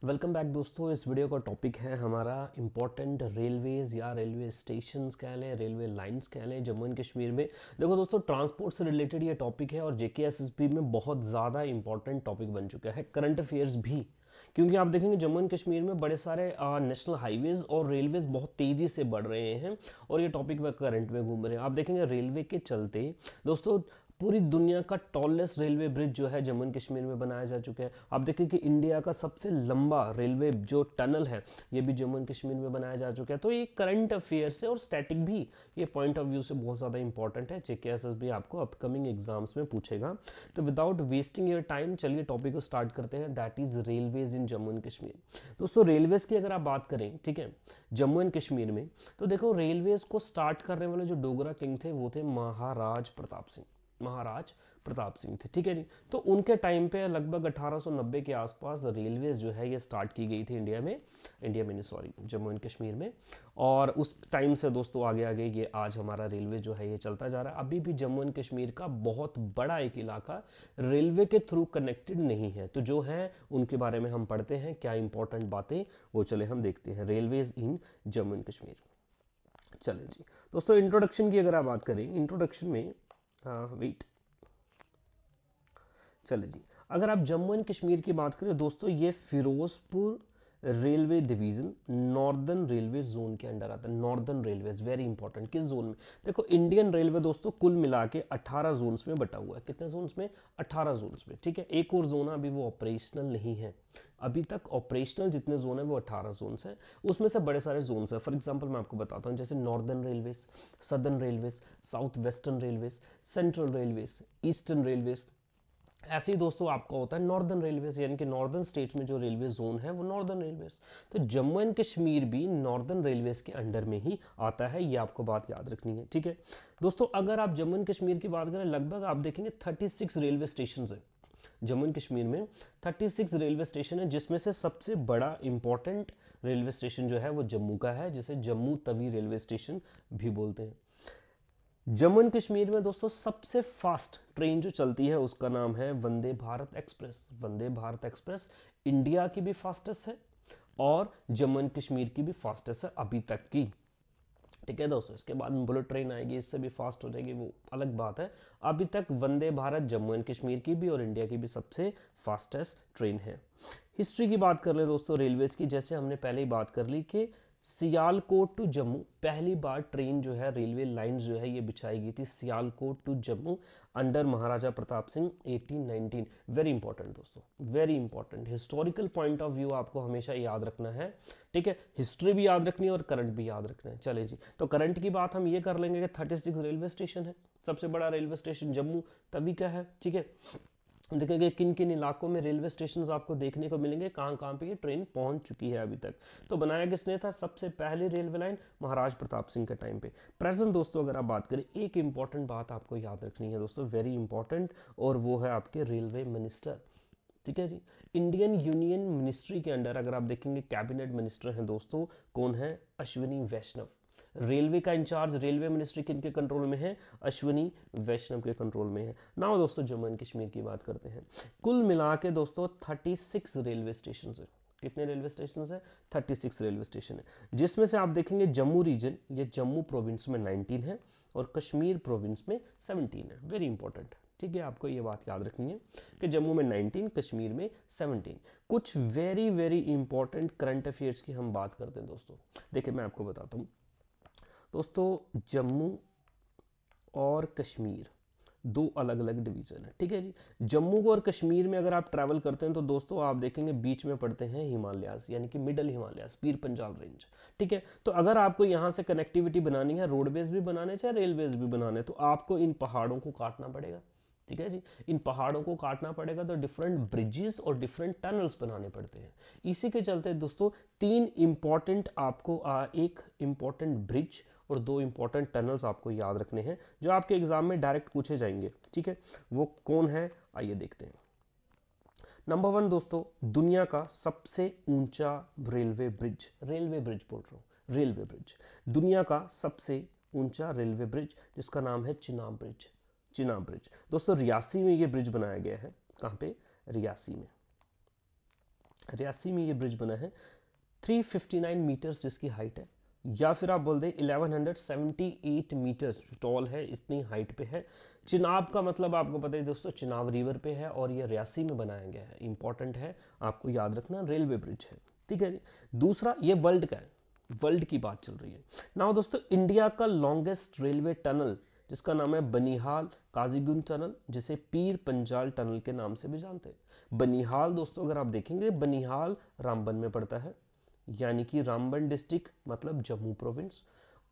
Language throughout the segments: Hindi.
वेलकम बैक दोस्तों। इस वीडियो का टॉपिक है हमारा इम्पोर्टेंट रेलवेज या रेलवे स्टेशंस कह लें, रेलवे लाइंस कह लें जम्मू एंड कश्मीर में। देखो दोस्तों, ट्रांसपोर्ट से रिलेटेड ये टॉपिक है और जेकेएसएसबी में बहुत ज़्यादा इंपॉर्टेंट टॉपिक बन चुका है, करंट अफेयर्स भी। क्योंकि आप देखेंगे जम्मू एंड कश्मीर में बड़े सारे नेशनल हाईवेज और रेलवेज बहुत तेज़ी से बढ़ रहे हैं और ये टॉपिक वह करंट में घूम रहे हैं। आप देखेंगे रेलवे के चलते दोस्तों पूरी दुनिया का टॉलेस्ट रेलवे ब्रिज जो है जम्मू एंड कश्मीर में बनाया जा चुका है। आप देखें कि इंडिया का सबसे लंबा रेलवे जो टनल है ये भी जम्मू एंड कश्मीर में बनाया जा चुका है। तो ये करंट अफेयर्स है और स्टैटिक भी, ये पॉइंट ऑफ व्यू से बहुत ज़्यादा इंपॉर्टेंट है। जेकेएसएस भी आपको अपकमिंग एग्जाम्स में पूछेगा। तो विदाउट वेस्टिंग योर टाइम चलिए टॉपिक को स्टार्ट करते हैं, that is railways in Jammu and Kashmir. दोस्तों रेलवेज की अगर आप बात करें, ठीक है, जम्मू एंड कश्मीर में, तो देखो रेलवेज को स्टार्ट करने वाले जो डोगरा किंग थे वो थे महाराज प्रताप सिंह। महाराज प्रताप सिंह थे, ठीक है जी। तो उनके टाइम पे लगभग 1890 के आसपास रेलवेज जो है ये स्टार्ट की गई थी इंडिया में नहीं सॉरी, जम्मू एंड कश्मीर में। और उस टाइम से दोस्तों आगे आगे ये आज हमारा रेलवे जो है ये चलता जा रहा है। अभी भी जम्मू एंड कश्मीर का बहुत बड़ा एक इलाका रेलवे के थ्रू कनेक्टेड नहीं है। तो जो है उनके बारे में हम पढ़ते हैं, क्या इंपॉर्टेंट बातें वो चले हम देखते हैं। Railways in Jammu and Kashmir. चले जी दोस्तों, इंट्रोडक्शन की अगर आप बात करें, इंट्रोडक्शन में वेट चले जी, अगर आप जम्मू एंड कश्मीर की बात करें दोस्तों, ये Firozpur railway division northern railway zone के अंडर आता है। नॉर्दर्न रेलवे वेरी इंपॉर्टेंट, किस जोन में? देखो इंडियन रेलवे दोस्तों कुल मिला के 18 जोन्स में बटा हुआ है। कितने जोन्स में? 18 जोन्स में, ठीक है। एक और जोन अभी वो ऑपरेशनल नहीं है। अभी तक ऑपरेशनल जितने जोन है वो 18 जोन्स हैं। उसमें से बड़े सारे जोन्स हैं। फॉर एग्जांपल मैं आपको बताता हूँ, जैसे northern railways, southern railways, south western railways, central railways, eastern railways. ऐसे ही दोस्तों आपका होता है नॉर्दर्न रेलवेज, यानी कि नॉर्दर्न स्टेट्स में जो रेलवे जोन है वो नॉर्दर्न रेलवेज। तो जम्मू एंड कश्मीर भी नॉर्दर्न रेलवेज के अंडर में ही आता है, ये आपको बात याद रखनी है, ठीक है दोस्तों। अगर आप जम्मू एंड कश्मीर की बात करें, लगभग आप देखेंगे 36 रेलवे स्टेशन है जम्मू एंड कश्मीर में। 36 रेलवे स्टेशन है, जिसमें से सबसे बड़ा इंपॉर्टेंट रेलवे स्टेशन जो है वो जम्मू का है, जिसे जम्मू तवी रेलवे स्टेशन भी बोलते हैं। जम्मू एंड कश्मीर में दोस्तों सबसे फास्ट ट्रेन जो चलती है उसका नाम है Vande Bharat express. Vande Bharat express India की भी फास्टेस्ट है और जम्मू एंड कश्मीर की भी फास्टेस्ट है अभी तक की, ठीक है दोस्तों। इसके बाद में बुलेट ट्रेन आएगी, इससे भी फास्ट हो जाएगी, वो अलग बात है। अभी तक वंदे भारत जम्मू एंड कश्मीर की भी और इंडिया की भी सबसे फास्टेस्ट ट्रेन है। हिस्ट्री की बात कर ले दोस्तों रेलवेज की, जैसे हमने पहले ही बात कर ली कि सियालकोट टू जम्मू पहली बार ट्रेन जो है, रेलवे लाइन जो है ये बिछाई गई थी Sialkot to Jammu under Maharaja Pratap Singh 1819। Very important दोस्तों, very important historical point of view आपको हमेशा याद रखना है, ठीक है। हिस्ट्री भी याद रखनी है और करंट भी याद रखना है। चले जी, तो करंट की बात हम ये कर लेंगे कि 36 रेलवे स्टेशन है। सबसे बड़ा रेलवे स्टेशन जम्मू तवी का है, ठीक है। देखेंगे किन किन इलाकों में रेलवे स्टेशन आपको देखने को मिलेंगे, कहाँ कहाँ पे ये ट्रेन पहुंच चुकी है अभी तक। तो बनाया किसने था? सबसे पहले रेलवे लाइन महाराज प्रताप सिंह के टाइम पे। प्रेजेंट दोस्तों अगर आप बात करें, एक इंपॉर्टेंट बात आपको याद रखनी है दोस्तों, वेरी इंपॉर्टेंट, और वो है आपके रेलवे मिनिस्टर, ठीक है जी। इंडियन यूनियन मिनिस्ट्री के अंडर अगर आप देखेंगे कैबिनेट मिनिस्टर हैं दोस्तों, कौन है? अश्विनी वैष्णव। रेलवे का इंचार्ज, रेलवे मिनिस्ट्री किनके कंट्रोल में है? अश्विनी वैष्णव के कंट्रोल में है। नाउ दोस्तों जम्मू एंड कश्मीर की बात करते हैं। कुल मिला के दोस्तों 36 रेलवे स्टेशन है। कितने रेलवे स्टेशन है? 36 रेलवे स्टेशन है, जिसमें से आप देखेंगे जम्मू रीजन, ये जम्मू प्रोविंस में 19 है और कश्मीर प्रोविंस में 17 है। वेरी इंपॉर्टेंट, ठीक है, आपको ये बात याद रखनी है कि जम्मू में 19, कश्मीर में 17। कुछ very very important current affairs की हम बात करते हैं दोस्तों। देखिए मैं आपको बताता हूँ दोस्तों, जम्मू और कश्मीर दो अलग अलग डिवीजन है, ठीक है जी। जम्मू और कश्मीर में अगर आप ट्रैवल करते हैं तो दोस्तों आप देखेंगे बीच में पड़ते हैं हिमालयाज, यानी कि मिडल हिमालयाज, पीर पंजाल रेंज, ठीक है। तो अगर आपको यहाँ से कनेक्टिविटी बनानी है, रोडवेज भी बनाने चाहे रेलवेज भी बनाने, तो आपको इन पहाड़ों को काटना पड़ेगा, ठीक है जी। इन पहाड़ों को काटना पड़ेगा तो डिफरेंट ब्रिजेस और डिफरेंट टनल्स बनाने पड़ते हैं। इसी के चलते दोस्तों तीन इंपॉर्टेंट आपको एक इंपॉर्टेंट ब्रिज और दो इंपॉर्टेंट टनल्स आपको याद रखने हैं, जो आपके एग्जाम में डायरेक्ट पूछे जाएंगे, ठीक है। वो कौन है आइए देखते हैं। नंबर 1 दोस्तों, दुनिया का सबसे ऊंचा रेलवे ब्रिज बोल रहा हूँ, रेलवे ब्रिज, दुनिया का सबसे ऊंचा रेलवे ब्रिज जिसका नाम है चिनाब ब्रिज। चिनाब ब्रिज दोस्तों रियासी में ये ब्रिज बनाया गया है। कहाँ पे? रियासी में। रियासी में ये ब्रिज बना है 359 मीटर्स जिसकी हाइट है, या फिर आप बोल दें 1178 मीटर्स टॉल है, इतनी हाइट पे है। चिनाब का मतलब आपको पता है दोस्तों, चिनाब रिवर पे है और ये रियासी में बनाया गया है, इंपॉर्टेंट है आपको याद रखना, रेलवे ब्रिज है, ठीक है जी। दूसरा ये वर्ल्ड का है, वर्ल्ड की बात चल रही है ना दोस्तों। इंडिया का लॉन्गेस्ट रेलवे टनल जिसका नाम है बनिहाल काजीगुंड टनल, जिसे पीर पंजाल टनल के नाम से भी जानते हैं। बनिहाल दोस्तों अगर आप देखेंगे, बनिहाल रामबन में पड़ता है, यानी कि रामबन डिस्ट्रिक्ट मतलब जम्मू प्रोविंस।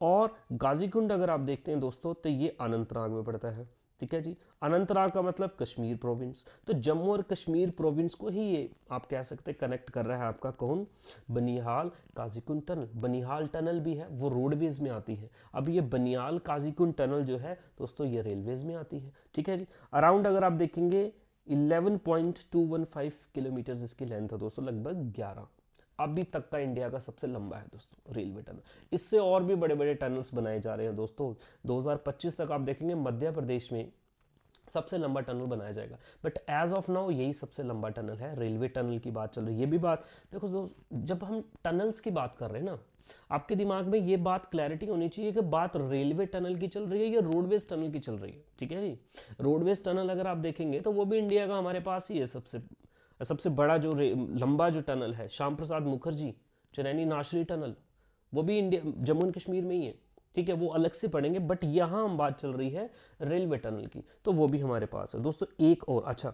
और गाजीकुंड अगर आप देखते हैं दोस्तों तो ये अनंतनाग में पड़ता है, ठीक है जी। अनंतनाग का मतलब कश्मीर प्रोविंस। तो जम्मू और कश्मीर प्रोविंस को ही ये आप कह सकते हैं कनेक्ट कर रहा है आपका कौन, बनिहाल काजीकुंड टनल। बनिहाल टनल भी है वो रोडवेज में आती है। अब ये बनिहाल काजीकुंड टनल जो है दोस्तों ये रेलवेज में आती है, ठीक है जी। अराउंड अगर आप देखेंगे 11.215 किलोमीटर इसकी लेंथ है दोस्तों, लगभग 11, अभी तक का इंडिया का सबसे लंबा है दोस्तों रेलवे टनल। इससे और भी बड़े बड़े टनल्स बनाए जा रहे हैं दोस्तों। 2025 तक आप देखेंगे मध्य प्रदेश में सबसे लंबा टनल बनाया जाएगा, बट एज ऑफ नाउ यही सबसे लंबा टनल है। रेलवे टनल की बात चल रही है। ये भी बात देखो दोस्त, जब हम टनल्स की बात कर रहे हैं ना, आपके दिमाग में ये बात क्लैरिटी होनी चाहिए कि बात रेलवे टनल की चल रही है या रोडवेज टनल की चल रही है, ठीक है जी। रोडवेज टनल अगर आप देखेंगे तो वो भी इंडिया का हमारे पास ही है, सबसे सबसे बड़ा जो लंबा जो टनल है श्याम प्रसाद मुखर्जी चनैनी नाशरी टनल, वो भी इंडिया जम्मू एंड कश्मीर में ही है, ठीक है। वो अलग से पढ़ेंगे, बट यहाँ हम बात चल रही है रेलवे टनल की, तो वो भी हमारे पास है दोस्तों। एक और अच्छा,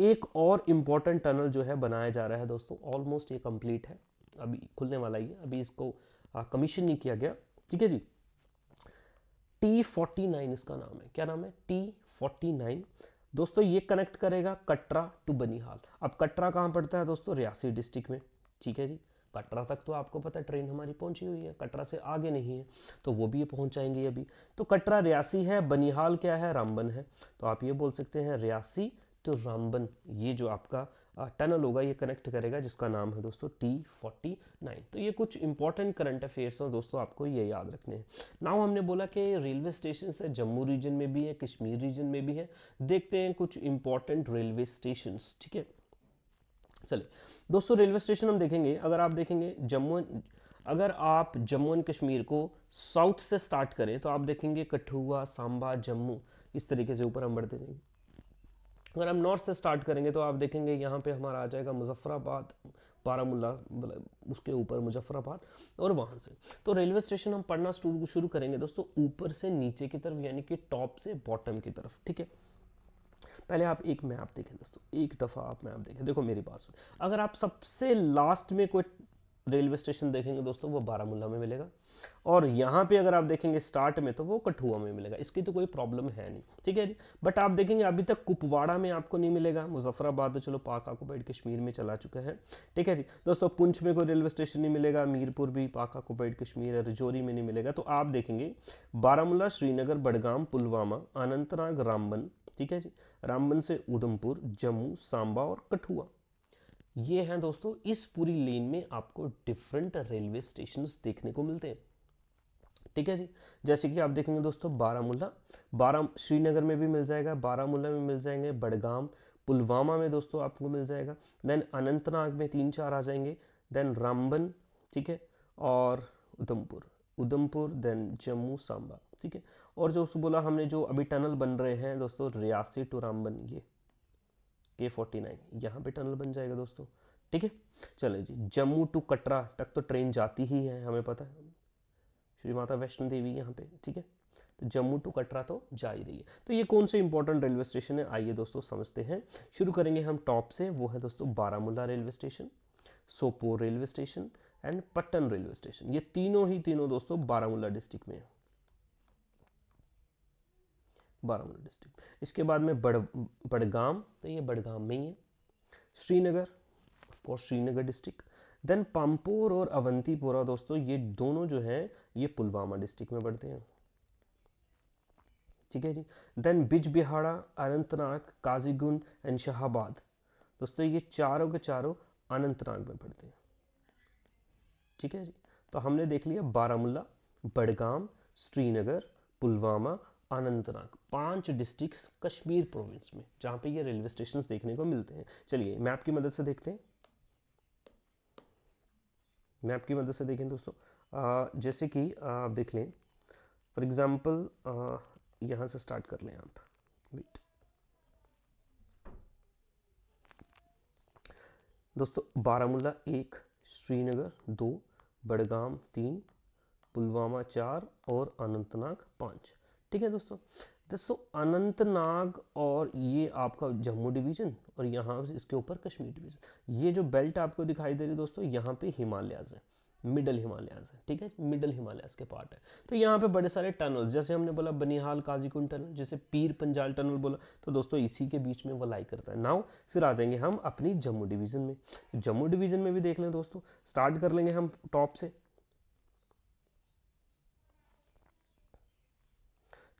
एक और इम्पॉर्टेंट टनल जो है बनाया जा रहा है दोस्तों, ऑलमोस्ट ये कंप्लीट है, अभी खुलने वाला ही है, अभी इसको कमीशन नहीं किया गया, ठीक है जी। T49 इसका नाम है, क्या नाम है, T49 दोस्तों। ये कनेक्ट करेगा कटरा टू बनिहाल। अब कटरा कहाँ पड़ता है दोस्तों, रियासी डिस्ट्रिक्ट में, ठीक है जी। कटरा तक तो आपको पता है ट्रेन हमारी पहुंची हुई है, कटरा से आगे नहीं है, तो वो भी ये पहुंच जाएंगे अभी। तो कटरा रियासी है, बनिहाल क्या है, रामबन है। तो आप ये बोल सकते हैं रियासी टू रामबन, ये जो आपका टनल होगा ये कनेक्ट करेगा, जिसका नाम है दोस्तों T49। तो ये कुछ इंपॉर्टेंट करंट अफेयर्स हैं दोस्तों, आपको ये याद रखने हैं। नाउ हमने बोला कि रेलवे स्टेशन है, जम्मू रीजन में भी है, कश्मीर रीजन में भी है। देखते हैं कुछ इंपॉर्टेंट रेलवे स्टेशन, ठीक है। चलिए दोस्तों, रेलवे स्टेशन हम देखेंगे। अगर आप देखेंगे अगर आप जम्मू एंड कश्मीर को साउथ से स्टार्ट करें तो आप देखेंगे कठुआ, सांबा, जम्मू, इस तरीके से ऊपर हम बढ़ते जाएंगे। अगर हम नॉर्थ से स्टार्ट करेंगे तो आप देखेंगे यहाँ पे हमारा आ जाएगा मुजफ्फराबाद, बारामूला, उसके ऊपर मुजफ्फराबाद, और वहाँ से तो रेलवे स्टेशन हम पढ़ना शुरू करेंगे दोस्तों ऊपर से नीचे की तरफ, यानी कि टॉप से बॉटम की तरफ, ठीक है। पहले आप एक मैप देखें दोस्तों, एक दफ़ा आप मैप देखें, देखो मेरी बात सुन। अगर आप सबसे लास्ट में कोई रेलवे स्टेशन देखेंगे दोस्तों वो बारामूला में मिलेगा, और यहाँ पे अगर आप देखेंगे स्टार्ट में तो वो कठुआ में मिलेगा, इसकी तो कोई प्रॉब्लम है नहीं, ठीक है जी। बट आप देखेंगे अभी तक कुपवाड़ा में आपको नहीं मिलेगा, मुजफ्फराबाद तो चलो पाक ऑक्युपाइड कश्मीर में चला चुका है, ठीक है जी दोस्तों। पुंछ में कोई रेलवे स्टेशन नहीं मिलेगा, मीरपुर भी पाक ऑक्युपाइड कश्मीर है, रजौरी में नहीं मिलेगा। तो आप देखेंगे बारामूला, श्रीनगर, बडगाम, पुलवामा, अनंतनाग, रामबन, ठीक है जी, रामबन से उधमपुर, जम्मू, सांबा और कठुआ, ये हैं दोस्तों। इस पूरी लेन में आपको डिफरेंट रेलवे स्टेशंस देखने को मिलते हैं, ठीक है जी। जैसे कि आप देखेंगे दोस्तों बारामूला, श्रीनगर में भी मिल जाएगा, बारामूला में मिल जाएंगे, बडगाम, पुलवामा में दोस्तों आपको मिल जाएगा, देन अनंतनाग में 3-4 आ जाएंगे, देन रामबन, ठीक है, और उधमपुर देन जम्मू, सांबा, ठीक है। और जो बोला हमने जो अभी टनल बन रहे हैं दोस्तों रियासी टू रामबन, ये K49 यहाँ पे टनल बन जाएगा दोस्तों, ठीक है। चले जी, जम्मू टू कटरा तक तो ट्रेन जाती ही है, हमें पता है, श्री माता वैष्णो देवी यहाँ पे, ठीक है। तो जम्मू टू कटरा तो जा ही रही है। तो ये कौन से इंपॉर्टेंट रेलवे स्टेशन है, आइए दोस्तों समझते हैं। शुरू करेंगे हम टॉप से, वो है दोस्तों Baramulla railway station, Sopore railway station and Pattan railway station. ये तीनों दोस्तों बारामूला डिस्ट्रिक्ट में है, बारामूला डिस्ट्रिक्ट। इसके बाद में बडगाम, तो ये बडगाम में ही है। Srinagar, of course Srinagar district. Then Pampore और अवंतीपोरा दोस्तों, ये दोनों जो है ये पुलवामा डिस्ट्रिक्ट में पड़ते हैं, ठीक है जी। देन बिजबिहाड़ा, अनंतनाग, काजीगुंड एंड शाहबाद, दोस्तों ये चारों के चारों अनंतनाग में पड़ते हैं, ठीक है जी। तो हमने देख लिया बारामूला, बडगाम, श्रीनगर, पुलवामा, अनंतनाग, 5 डिस्ट्रिक्ट कश्मीर प्रोविंस में जहाँ पे ये रेलवे स्टेशन देखने को मिलते हैं। चलिए मैप की मदद से देखते हैं। मैप की मदद से देखें दोस्तों, जैसे कि आप देख लें फॉर एग्जांपल, यहाँ से स्टार्ट कर लें आप, वेट दोस्तों, बारामूला 1, श्रीनगर 2, बडगाम 3, पुलवामा 4 और अनंतनाग 5। ठीक है दोस्तों। दोस्तों अनंतनाग और ये आपका जम्मू डिवीज़न और यहाँ इसके ऊपर कश्मीर डिवीज़न, ये जो बेल्ट आपको दिखाई दे रही है दोस्तों, यहाँ पे हिमालयाज़ है, मिडल हिमालयाज़ है। ठीक है, मिडल हिमालयाज़ के पार्ट है। तो यहाँ पे बड़े सारे टनल्स, जैसे हमने बोला बनिहाल काजीकुंड टनल, जैसे पीर पंजाल टनल बोला, तो दोस्तों इसी के बीच में वो लाई करता है। नाउ फिर आ जाएंगे हम अपनी जम्मू डिवीज़न में। जम्मू डिवीज़न में भी देख लें दोस्तों, स्टार्ट कर लेंगे हम टॉप से।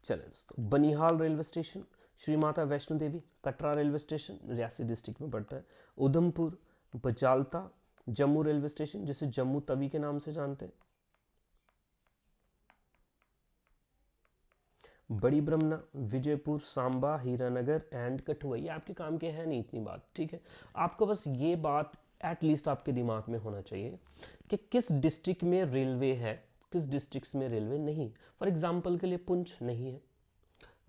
चले दोस्तों, Banihal railway station, Shri Mata Vaishno Devi, Katra railway station Reasi district में पड़ता है, उधमपुर, बजालता, जम्मू रेलवे स्टेशन जिसे जम्मू तवी के नाम से जानते हैं, बड़ी ब्रह्मना, विजयपुर, सांबा, हीरानगर एंड कठुआ। ये आपके काम के हैं नहीं इतनी बात, ठीक है। आपको बस ये बात एटलीस्ट आपके दिमाग में होना चाहिए कि किस डिस्ट्रिक्ट में रेलवे है, किस डिस्ट्रिक्ट्स में रेलवे नहीं। फॉर एग्जाम्पल के लिए पुंछ नहीं है,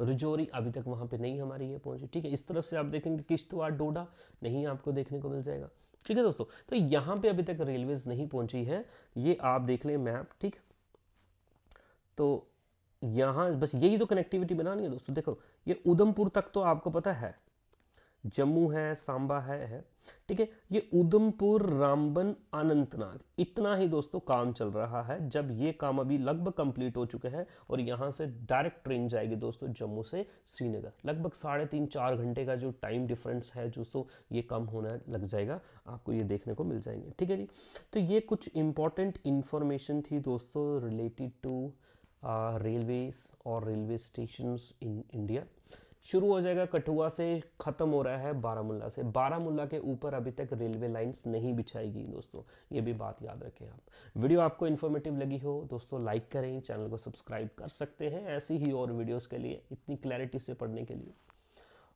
रजौरी अभी तक वहाँ पे नहीं हमारी ये पहुंची। ठीक है, इस तरफ से आप देखेंगे किश्तवाड़, डोडा नहीं आपको देखने को मिल जाएगा। ठीक है दोस्तों, तो यहाँ पे अभी तक रेलवेज नहीं पहुंची है, ये आप देख लें मैप। ठीक, तो यहाँ बस यही तो कनेक्टिविटी बनानी है दोस्तों। देखो ये उधमपुर तक तो आपको पता है, जम्मू है, सांबा है। ठीक है, ये उधमपुर, रामबन, अनंतनाग, इतना ही दोस्तों काम चल रहा है। जब ये काम अभी लगभग कंप्लीट हो चुके हैं और यहाँ से डायरेक्ट ट्रेन जाएगी दोस्तों जम्मू से श्रीनगर, लगभग 3.5-4 घंटे का जो टाइम डिफरेंस है दोस्तों, ये कम होना लग जाएगा, आपको ये देखने को मिल जाएंगे। ठीक है जी, तो ये कुछ इंपॉर्टेंट इंफॉर्मेशन थी दोस्तों रिलेटेड टू रेलवेज और रेलवे स्टेशंस इन इंडिया। शुरू हो जाएगा कठुआ से, ख़त्म हो रहा है बारामूला से। बारामूला के ऊपर अभी तक रेलवे लाइंस नहीं बिछाई गई दोस्तों, ये भी बात याद रखें आप। वीडियो आपको इन्फॉर्मेटिव लगी हो दोस्तों, लाइक करें, चैनल को सब्सक्राइब कर सकते हैं ऐसी ही और वीडियोस के लिए, इतनी क्लैरिटी से पढ़ने के लिए।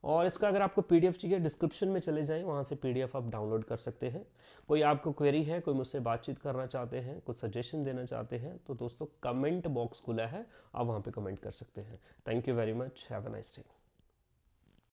और इसका अगर आपको पीडीएफ चाहिए, डिस्क्रिप्शन में चले जाएं, वहाँ से पीडीएफ आप डाउनलोड कर सकते हैं। कोई आपको क्वेरी है, कोई मुझसे बातचीत करना चाहते हैं, कुछ सजेशन देना चाहते हैं, तो दोस्तों कमेंट बॉक्स खुला है, आप वहाँ पे कमेंट कर सकते हैं। Thank you very much, have a nice day.